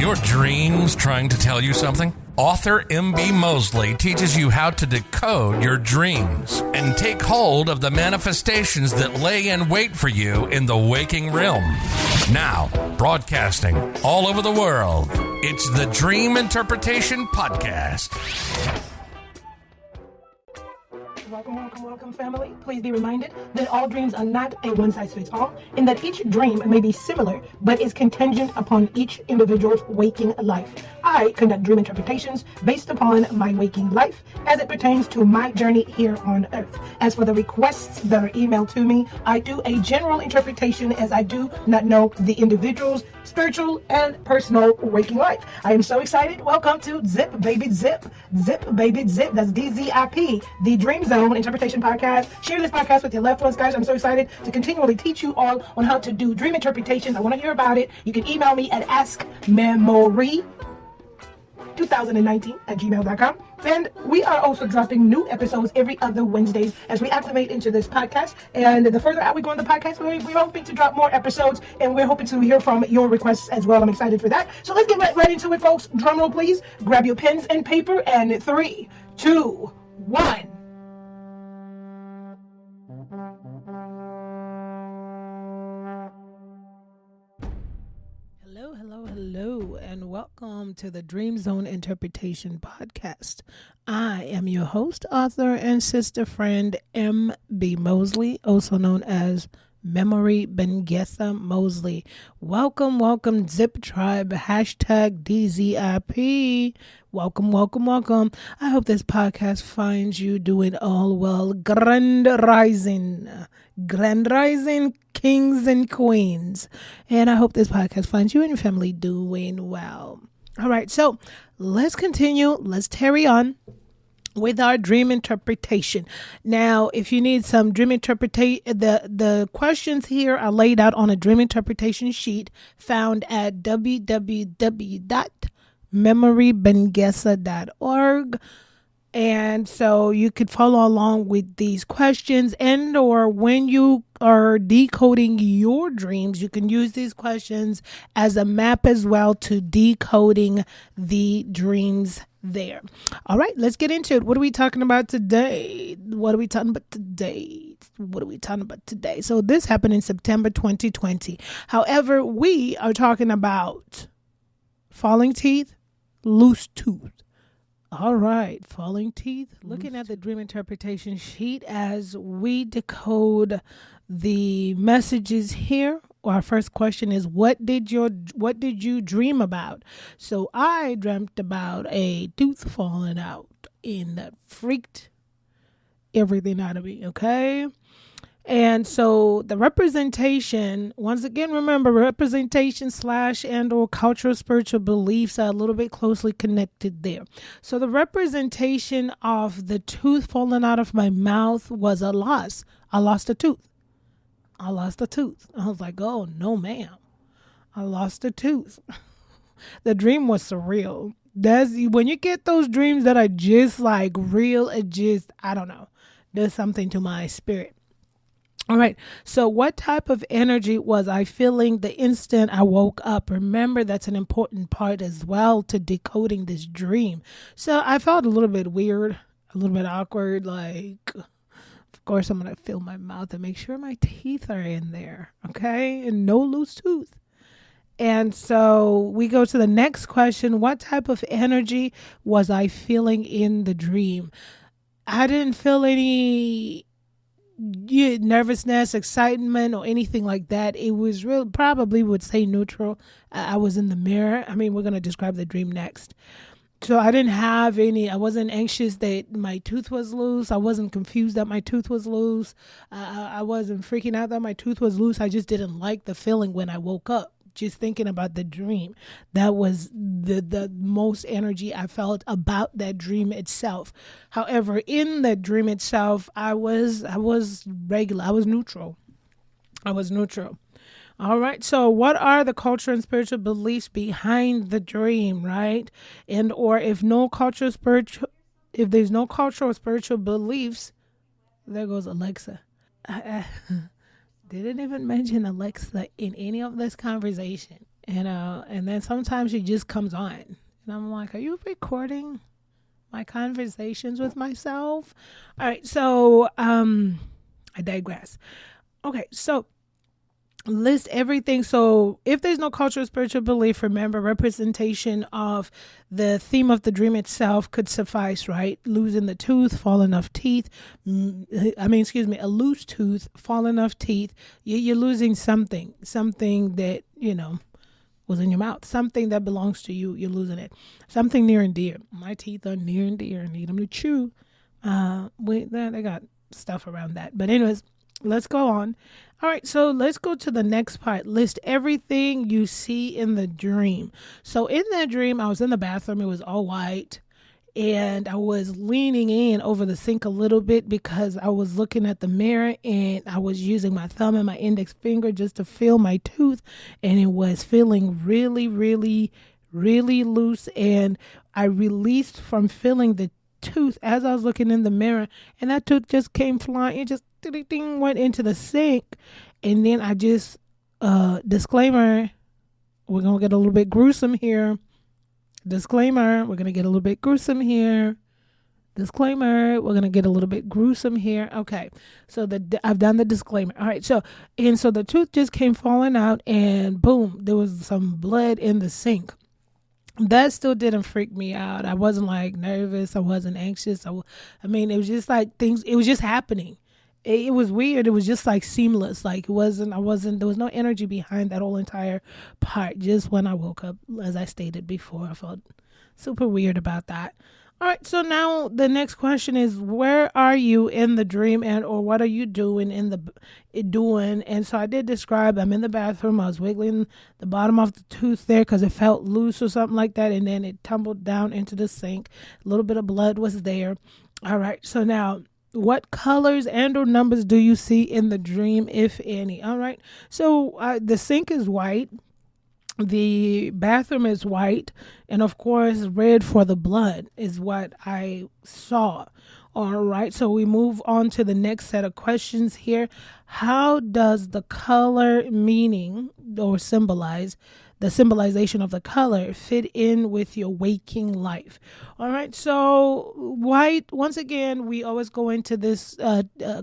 your dreams trying to tell you something? Author M.B. Mosley teaches you how to decode your dreams and take hold of the manifestations that lay in wait for you in the waking realm. Now, broadcasting all over the world, it's the Dream Interpretation Podcast. Welcome, family. Please be reminded that all dreams are not a one-size-fits-all, and that each dream may be similar, but is contingent upon each individual's waking life. I conduct dream interpretations based upon my waking life as it pertains to my journey here on earth. As for the requests that are emailed to me, I do a general interpretation as I do not know the individual's spiritual and personal waking life. I am so excited. Welcome to Zip Baby Zip. Zip Baby Zip. That's DZIP, the Dream Zone Interpretation Podcast. Share this podcast with your loved ones, guys. I'm so excited to continually teach you all on how to do dream interpretations. I want to hear about it. You can email me at askmemory2019@gmail.com. And we are also dropping new episodes every other Wednesdays as we acclimate into this podcast. And the further out we go in the podcast, we're hoping to drop more episodes, and we're hoping to hear from your requests as well. I'm excited for that. So let's get right into it, folks. Drum roll, please. Grab your pens and paper, and 3, 2, 1. Hello, and welcome to the Dream Zone Interpretation Podcast. I am your host, author, and sister friend, M.B. Mosley, also known as Memory Bengetha Mosley. Welcome, Zip Tribe, hashtag DZIP. Welcome. I hope this podcast finds you doing all well. Grand rising, kings and queens. And I hope this podcast finds you and your family doing well. All right, so let's continue. Let's carry on with our dream interpretation. Now, if you need some dream interpretation, the questions here are laid out on a dream interpretation sheet found at www.memorybengesa.org. And so you could follow along with these questions, and or when you are decoding your dreams, you can use these questions as a map as well to decoding the dreams there. All right, let's get into it. What are we talking about today? So this happened in September 2020. However, we are talking about falling teeth, loose tooth. All right, falling teeth. Looking at the dream interpretation sheet as we decode the messages here. Our first question is, what did you dream about? So I dreamt about a tooth falling out, and that freaked everything out of me, okay? And so the representation, once again, remember, representation / and or cultural spiritual beliefs are a little bit closely connected there. So the representation of the tooth falling out of my mouth was a loss. I lost a tooth. I was like, oh, no, ma'am. I lost a tooth. The dream was surreal. When you get those dreams that are just like real, I don't know, there's something to my spirit. All right. So what type of energy was I feeling the instant I woke up? Remember, that's an important part as well to decoding this dream. So I felt a little bit weird, a little bit awkward. Like, of course, I'm going to feel my mouth and make sure my teeth are in there. Okay. And no loose tooth. And so we go to the next question. What type of energy was I feeling in the dream? I didn't feel any nervousness, excitement, or anything like that. It was real, probably would say neutral. I was in the mirror. I mean, we're going to describe the dream next. So I didn't have I wasn't anxious that my tooth was loose. I wasn't confused that my tooth was loose. I wasn't freaking out that my tooth was loose. I just didn't like the feeling when I woke up. Just thinking about the dream. That was the most energy I felt about that dream itself. However, in the dream itself, I was regular. I was neutral. All right. So what are the cultural and spiritual beliefs behind the dream, right? And or if there's no cultural or spiritual beliefs, there goes Alexa. Didn't even mention Alexa in any of this conversation. And then sometimes she just comes on. And I'm like, are you recording my conversations with myself? All right, so I digress. Okay, so list everything. So if there's no cultural spiritual belief, remember, representation of the theme of the dream itself could suffice, right? Losing the tooth, falling off teeth. A loose tooth, falling off teeth. You're losing something that, was in your mouth. Something that belongs to you, you're losing it. Something near and dear. My teeth are near and dear. I need them to chew. They got stuff around that. But anyways, let's go on. All right, so let's go to the next part. List everything you see in the dream. So in that dream, I was in the bathroom. It was all white. And I was leaning in over the sink a little bit because I was looking at the mirror and I was using my thumb and my index finger just to feel my tooth. And it was feeling really, really, really loose. And I released from feeling the tooth as I was looking in the mirror. And that tooth just came flying. It just went into the sink. And then I just, disclaimer, we're going to get a little bit gruesome here. Disclaimer, we're going to get a little bit gruesome here. Disclaimer, we're going to get a little bit gruesome here. Okay, so I've done the disclaimer. All right, so the tooth just came falling out and boom, there was some blood in the sink. That still didn't freak me out. I wasn't like nervous. I wasn't anxious. It was just like it was just happening. It was weird. It was just like seamless. Like there was no energy behind that whole entire part. Just when I woke up, as I stated before, I felt super weird about that. All right. So now the next question is, where are you in the dream or what are you doing doing? And so I did describe, I'm in the bathroom. I was wiggling the bottom of the tooth there because it felt loose or something like that. And then it tumbled down into the sink. A little bit of blood was there. All right. So now, what colors and or numbers do you see in the dream, if any? All right. So the sink is white. The bathroom is white. And of course, red for the blood is what I saw. All right. So we move on to the next set of questions here. How does the color meaning or symbolize the symbolization of the color fit in with your waking life? All right. So white, once again, we always go into this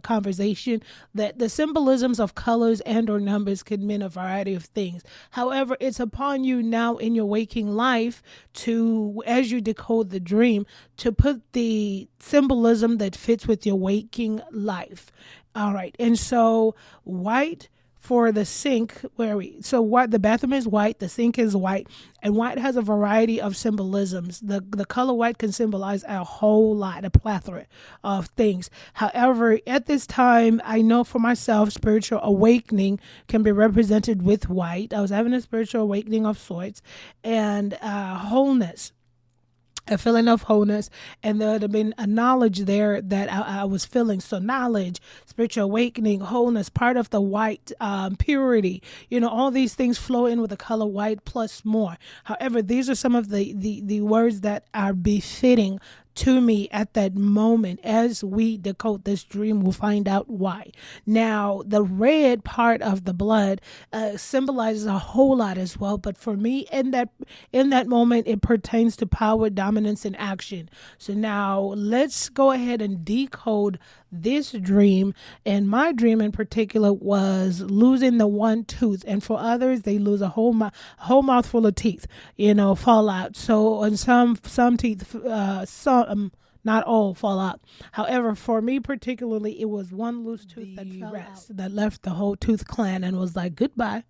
conversation that the symbolisms of colors and or numbers can mean a variety of things. However, it's upon you now in your waking life to, as you decode the dream, to put the symbolism that fits with your waking life. All right. And so white for the sink, the bathroom is white, the sink is white, and white has a variety of symbolisms. The color white can symbolize a whole lot, a plethora of things. However, at this time, I know for myself, spiritual awakening can be represented with white. I was having a spiritual awakening of sorts, and wholeness. A feeling of wholeness, and there would have been a knowledge there that I was feeling. So knowledge, spiritual awakening, wholeness, part of the white, purity, all these things flow in with the color white plus more. However, these are some of the words that are befitting to me at that moment. As we decode this dream, we'll find out why. Now, the red part of the blood symbolizes a whole lot as well, but for me, in that moment, it pertains to power, dominance, and action. So now let's go ahead and decode this dream. And my dream in particular was losing the one tooth, and for others, they lose a whole mouthful of teeth, fall out. So and some teeth, not all fall out. However, for me particularly, it was one loose tooth that fell out, that left the whole tooth clan and was like, goodbye.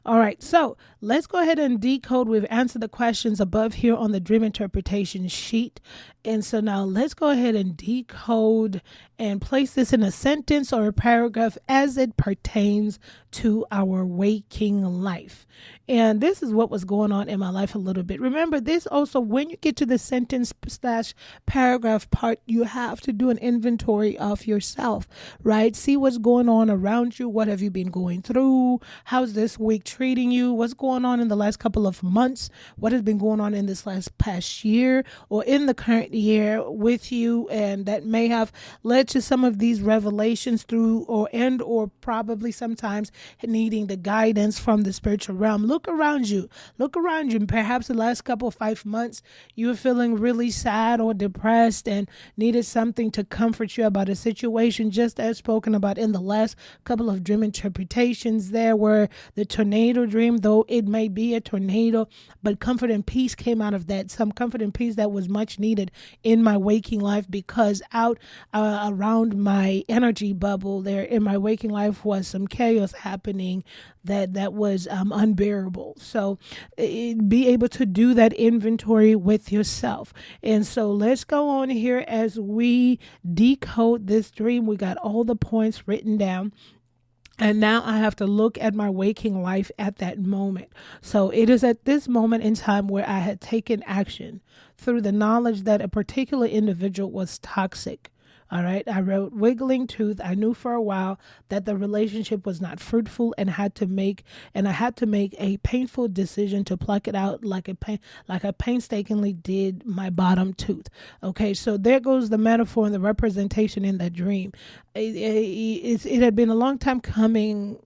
All right, so let's go ahead and decode. We've answered the questions above here on the dream interpretation sheet. And so now let's go ahead and decode and place this in a sentence or a paragraph as it pertains to our waking life. And this is what was going on in my life a little bit. Remember this also, when you get to the sentence / paragraph part, you have to do an inventory of yourself, right? See what's going on around you. What have you been going through? How's this week treating you? What's going on in the last couple of months? What has been going on in this past year or in the current year with you? And that may have led to some of these revelations through or probably sometimes needing the guidance from the spiritual realm. Look around you. Perhaps the last couple of 5 months, you were feeling really sad or depressed and needed something to comfort you about a situation, just as spoken about in the last couple of dream interpretations. There were the tornado dream, though it may be a tornado, but comfort and peace came out of that. Some comfort and peace that was much needed in my waking life, because out around my energy bubble there in my waking life was some chaos happening that was unbearable. So be able to do that inventory with yourself. And so let's go on here as we decode this dream. We got all the points written down. And now I have to look at my waking life at that moment. So it is at this moment in time where I had taken action through the knowledge that a particular individual was toxic. All right. I wrote wiggling tooth. I knew for a while that the relationship was not fruitful and I had to make a painful decision to pluck it out like I painstakingly did my bottom tooth. Okay. So there goes the metaphor and the representation in that dream. It had been a long time coming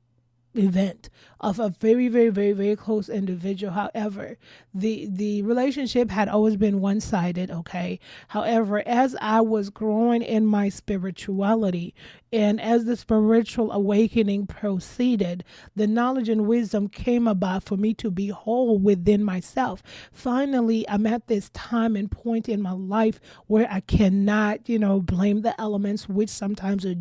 event of a very, very, very, very close individual. However, the relationship had always been one-sided, okay? However, as I was growing in my spirituality and as the spiritual awakening proceeded, the knowledge and wisdom came about for me to be whole within myself. Finally, I'm at this time and point in my life where I cannot, blame the elements, which sometimes are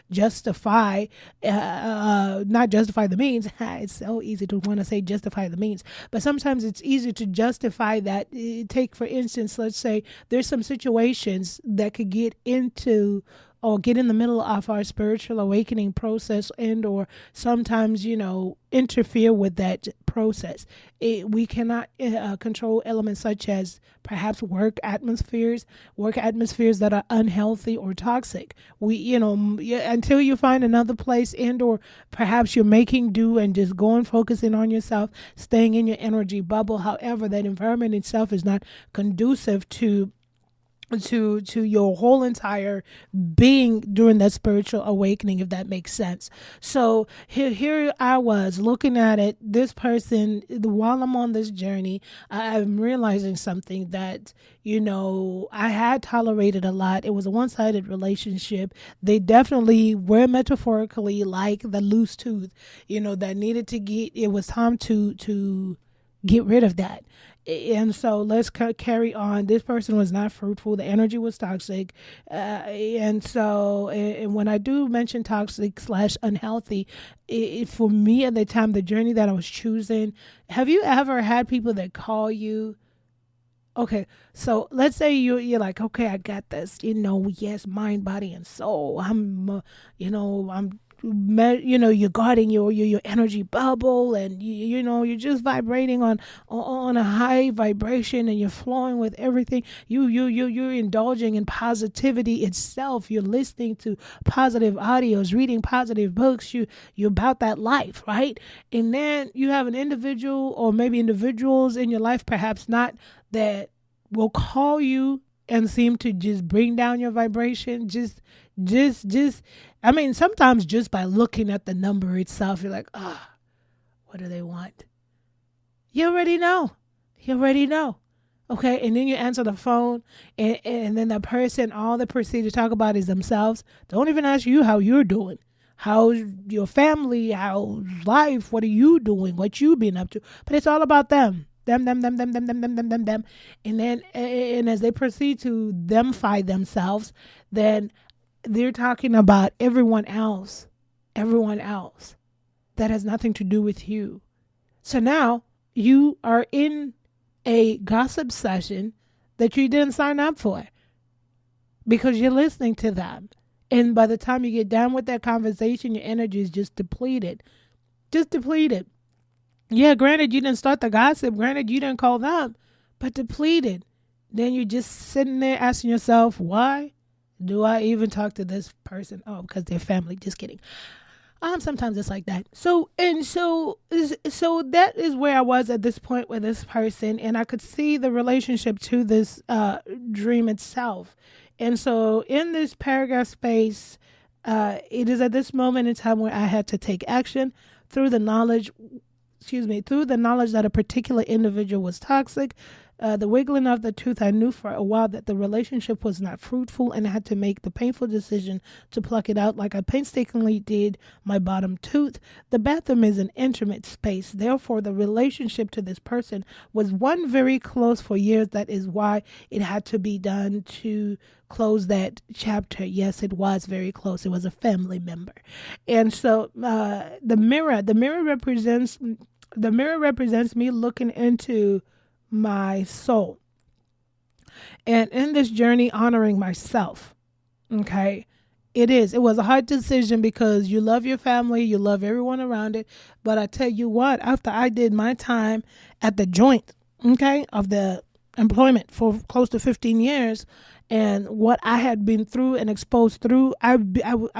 justify, not justify the means. It's so easy to want to say justify the means, but sometimes it's easy to justify that. Take, for instance, let's say there's some situations that could get into or get in the middle of our spiritual awakening process and or sometimes, interfere with that process. We cannot control elements such as perhaps work atmospheres that are unhealthy or toxic. Until you find another place and or perhaps you're making do and just focusing on yourself, staying in your energy bubble. However, that environment itself is not conducive to your whole entire being during that spiritual awakening, if that makes sense. So here I was looking at it, this person, while I'm on this journey, I'm realizing something that, I had tolerated a lot. It was a one-sided relationship. They definitely were metaphorically like the loose tooth, that needed to it was time to get rid of that. And so let's carry on. This person was not fruitful. The energy was toxic. And when I do mention toxic / unhealthy, for me at the time, the journey that I was choosing, have you ever had people that call you? Okay, so let's say you're like, okay, I got this, yes, mind, body, and soul. I'm you're guarding your energy bubble, and you're just vibrating on a high vibration, and you're flowing with everything. You're indulging in positivity itself. You're listening to positive audios, reading positive books. You're about that life, right? And then you have an individual or maybe individuals in your life, perhaps not, that will call you and seem to just bring down your vibration. Sometimes just by looking at the number itself, you're like, what do they want? You already know. Okay. And then you answer the phone and then the person, all they proceed to talk about is themselves. Don't even ask you how you're doing. How's your family? How's life? What are you doing? What you been up to? But it's all about them. Them. And then, and as they proceed to themify themselves, then they're talking about everyone else that has nothing to do with you. So now you are in a gossip session that you didn't sign up for because you're listening to them. And by the time you get done with that conversation, your energy is just depleted. Yeah, granted, you didn't start the gossip. Granted, you didn't call them, but depleted. Then you're just sitting there asking yourself, why do I even talk to this person? Oh, because they're family. Just kidding. Sometimes it's like that. So that is where I was at this point with this person, and I could see the relationship to this dream itself. And so in this paragraph space, it is at this moment in time where I had to take action through the knowledge, through the knowledge that a particular individual was toxic. The wiggling of the tooth, I knew for a while that the relationship was not fruitful, and I had to make the painful decision to pluck it out like I painstakingly did my bottom tooth. The bathroom is an intimate space. Therefore, the relationship to this person was one very close for years. That is why it had to be done to close that chapter. Yes, it was very close. It was a family member. And so the mirror represents me looking into my soul, and in this journey honoring myself. Okay, it was a hard decision because you love your family, you love everyone around it, but I tell you what, after I did my time at the joint, okay, of the employment for close to 15 years, and what I had been through and exposed through, I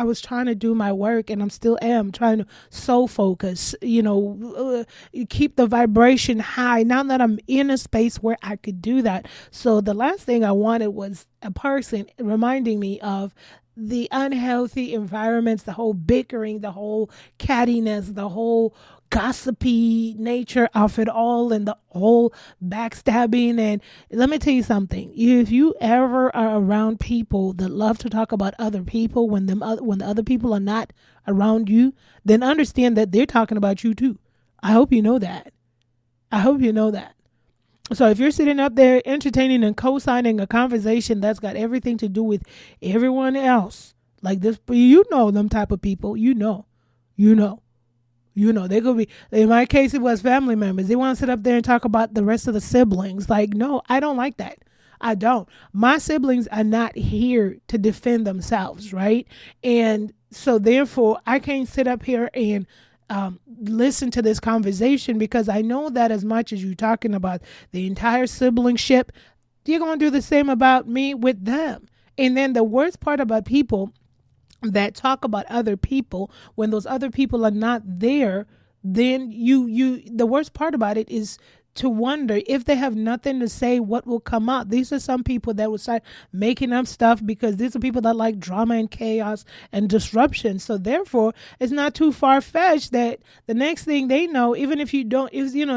was trying to do my work, and I'm still am trying to soul focus, keep the vibration high now that I'm in a space where I could do that. So the last thing I wanted was a person reminding me of the unhealthy environments, the whole bickering, the whole cattiness, the whole gossipy nature of it all, and the whole backstabbing. And let me tell you something, if you ever are around people that love to talk about other people when the other people are not around you, then understand that they're talking about you too. I hope you know that. So if you're sitting up there entertaining and co-signing a conversation that's got everything to do with everyone else, like this, them type of people, they could be, in my case, it was family members. They want to sit up there and talk about the rest of the siblings. Like, no, I don't like that. I don't. My siblings are not here to defend themselves, right? And so therefore, I can't sit up here and listen to this conversation, because I know that as much as you're talking about the entire siblingship, you're going to do the same about me with them. And then the worst part about people that talk about other people when those other people are not there, then the worst part about it is to wonder if they have nothing to say, what will come out. These are some people that will start making up stuff, because these are people that like drama and chaos and disruption. So therefore, it's not too far-fetched that the next thing they know, even if you don't,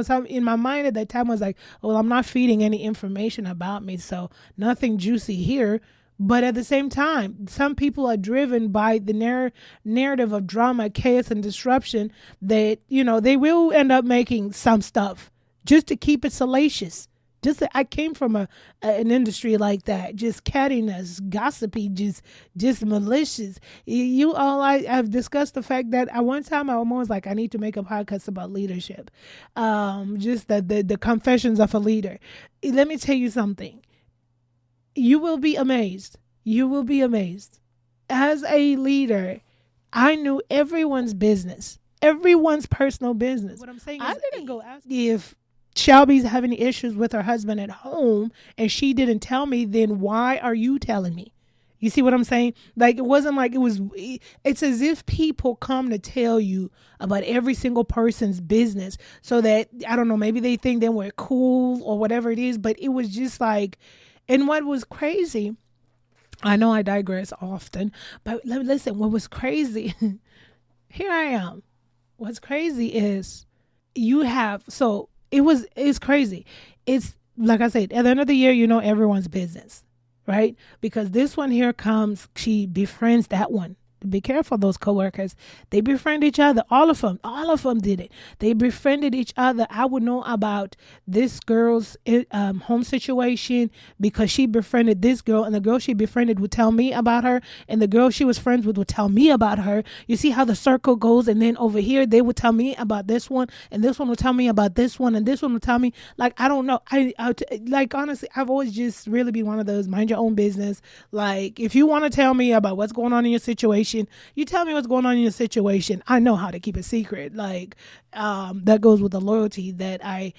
some in my mind at that time was like, well, I'm not feeding any information about me, so nothing juicy here. But at the same time, some people are driven by the narrative of drama, chaos, and disruption that, they will end up making some stuff just to keep it salacious. I came from an industry like that, just cattiness, gossipy, just malicious. I've discussed the fact that at one time I was like, I need to make a podcast about leadership. Just the confessions of a leader. Let me tell you something. You will be amazed. As a leader, I knew everyone's business, everyone's personal business. What I'm saying is, I didn't go ask if Shelby's having issues with her husband at home and she didn't tell me, then why are you telling me? You see what I'm saying? Like, it wasn't like it's as if people come to tell you about every single person's business so that, I don't know, maybe they think they were cool or whatever it is, but it was just like, and what was crazy, I know I digress often, but listen, what was crazy, here I am. What's crazy is it's crazy. It's like I said, at the end of the year, everyone's business, right? Because this one here comes, she befriends that one. Be careful, those coworkers. They befriend each other. All of them did it. They befriended each other. I would know about this girl's home situation because she befriended this girl, and the girl she befriended would tell me about her, and the girl she was friends with would tell me about her. You see how the circle goes, and then over here they would tell me about this one, and this one would tell me about this one, and this one would tell me, like, I don't know. Like, honestly, I've always just really been one of those mind your own business. Like, if you want to tell me about what's going on in your situation, you tell me what's going on in your situation. I know how to keep it secret. Like, that goes with the loyalty that I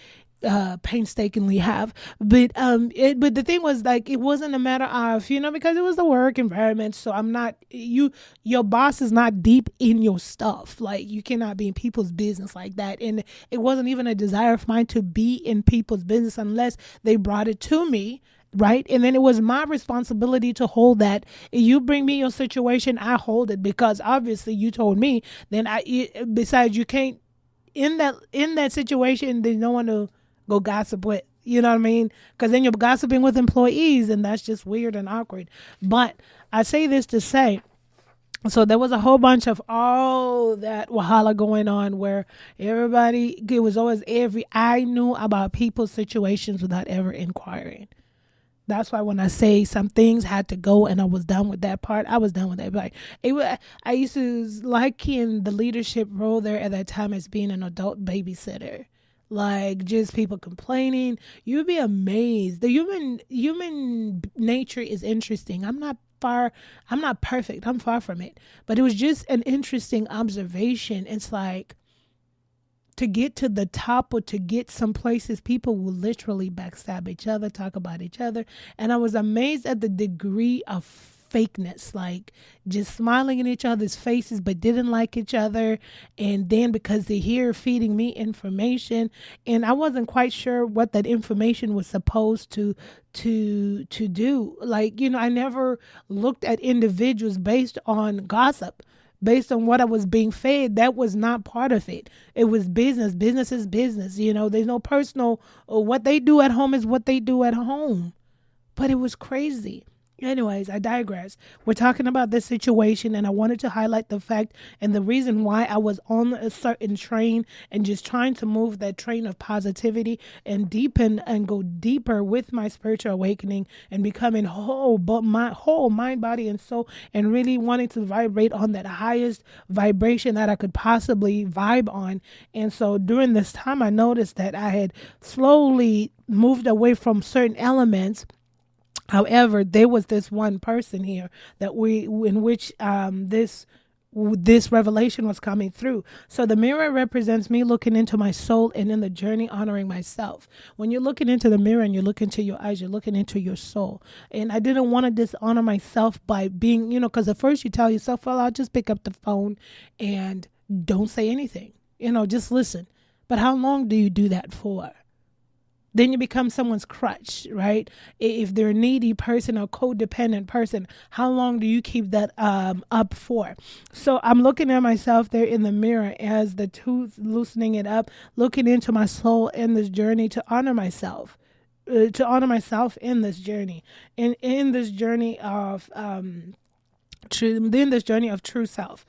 painstakingly have. But but the thing was, like, it wasn't a matter of, because it was the work environment. So I'm not, your boss is not deep in your stuff. Like, you cannot be in people's business like that. And it wasn't even a desire of mine to be in people's business unless they brought it to me. Right. And then it was my responsibility to hold that. If you bring me your situation, I hold it, because obviously you told me. Then besides, you can't, in that situation, there's no one to go gossip with. You know what I mean? Because then you're gossiping with employees, and that's just weird and awkward. But I say this to say, so there was a whole bunch of all that wahala going on where everybody, it was always I knew about people's situations without ever inquiring. That's why when I say some things had to go and I was done with that part, I was done with that. Like, I used to like in the leadership role there at that time as being an adult babysitter. Like, just people complaining. You'd be amazed. The human nature is interesting. I'm not perfect. I'm far from it. But it was just an interesting observation. It's like, to get to the top or to get some places, people will literally backstab each other, talk about each other. And I was amazed at the degree of fakeness, like just smiling in each other's faces, but didn't like each other. And then because they're here feeding me information, and I wasn't quite sure what that information was supposed to do. Like, I never looked at individuals based on gossip. Based on what I was being fed, that was not part of it. It was business. Business is business. There's no personal, or what they do at home is what they do at home. But it was crazy. Anyways, I digress. We're talking about this situation, and I wanted to highlight the fact and the reason why I was on a certain train and just trying to move that train of positivity and deepen and go deeper with my spiritual awakening and becoming whole, but my whole mind, body, and soul, and really wanting to vibrate on that highest vibration that I could possibly vibe on. And so during this time, I noticed that I had slowly moved away from certain elements. However, there was this one person here that in which this revelation was coming through. So the mirror represents me looking into my soul and in the journey honoring myself. When you're looking into the mirror and you look into your eyes, you're looking into your soul. And I didn't want to dishonor myself by being, because at first you tell yourself, well, I'll just pick up the phone and don't say anything, just listen. But how long do you do that for? Then you become someone's crutch, right? If they're a needy person or codependent person, how long do you keep that up for? So I'm looking at myself there in the mirror as the tooth, loosening it up, looking into my soul in this journey to honor myself. In this journey, in this journey of true self.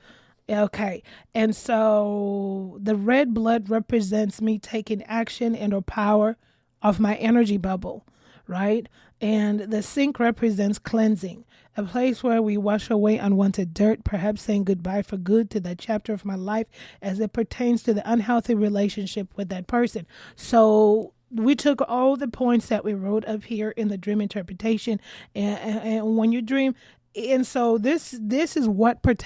Okay, and so the red blood represents me taking action and or power of my energy bubble, right? And the sink represents cleansing, a place where we wash away unwanted dirt, perhaps saying goodbye for good to that chapter of my life as it pertains to the unhealthy relationship with that person. So we took all the points that we wrote up here in the dream interpretation, and when you dream. And so this is what this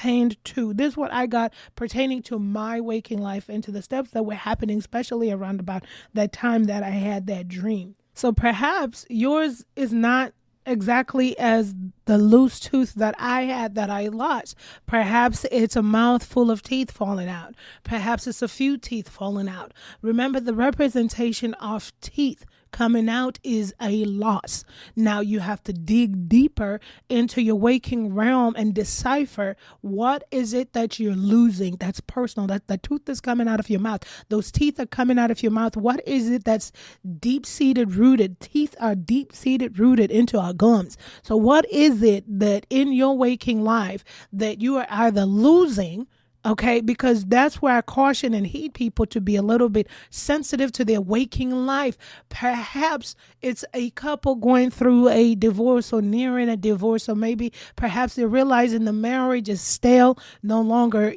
is what I got pertaining to my waking life and to the steps that were happening, especially around about that time that I had that dream. So perhaps yours is not exactly as the loose tooth that I had that I lost. Perhaps it's a mouth full of teeth falling out. Perhaps it's a few teeth falling out. Remember, the representation of teeth coming out is a loss. Now you have to dig deeper into your waking realm and decipher what is it that you're losing that's personal, that the tooth is coming out of your mouth. Those teeth are coming out of your mouth. What is it that's deep-seated rooted? Teeth are deep-seated rooted into our gums. So what is it that in your waking life that you are either losing, okay, because that's where I caution and heed people to be a little bit sensitive to their waking life. Perhaps it's a couple going through a divorce or nearing a divorce, or maybe perhaps they're realizing the marriage is stale, no longer,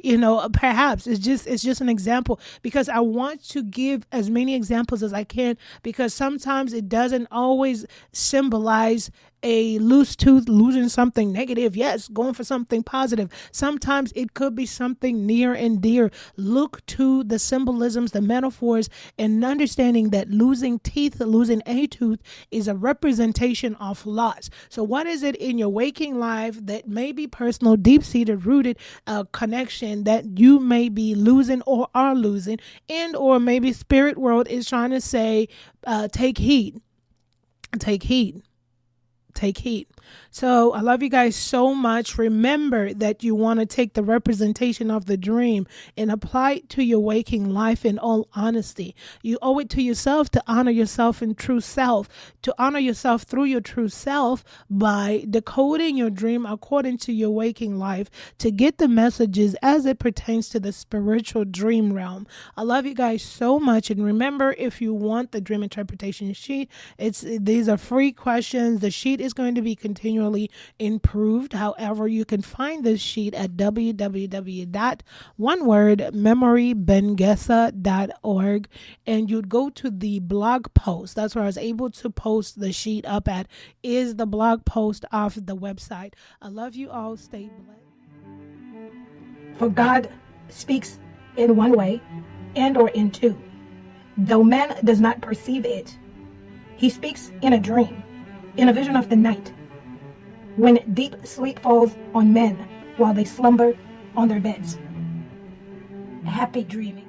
perhaps it's just an example, because I want to give as many examples as I can, because sometimes it doesn't always symbolize a loose tooth, losing something negative. Yes, going for something positive. Sometimes it could be something near and dear. Look to the symbolisms, the metaphors, and understanding that losing teeth, losing a tooth is a representation of loss. So what is it in your waking life that may be personal, deep-seated, rooted connection that you may be losing or are losing, and or maybe spirit world is trying to say, take heed, take heed. Take heed. So I love you guys so much. Remember that you want to take the representation of the dream and apply it to your waking life in all honesty. You owe it to yourself to honor yourself in true self, to honor yourself through your true self by decoding your dream according to your waking life to get the messages as it pertains to the spiritual dream realm. I love you guys so much. And remember, if you want the dream interpretation sheet, these are free questions. The sheet is going to be continually improved. However, you can find this sheet at www.onewordmemorybengesa.org, and you'd go to the blog post. That's where I was able to post the sheet up at, is the blog post off the website. I love you all. Stay blessed. For God speaks in one way and or in two, though man does not perceive it. He speaks in a dream, in a vision of the night, when deep sleep falls on men while they slumber on their beds. Happy dreaming.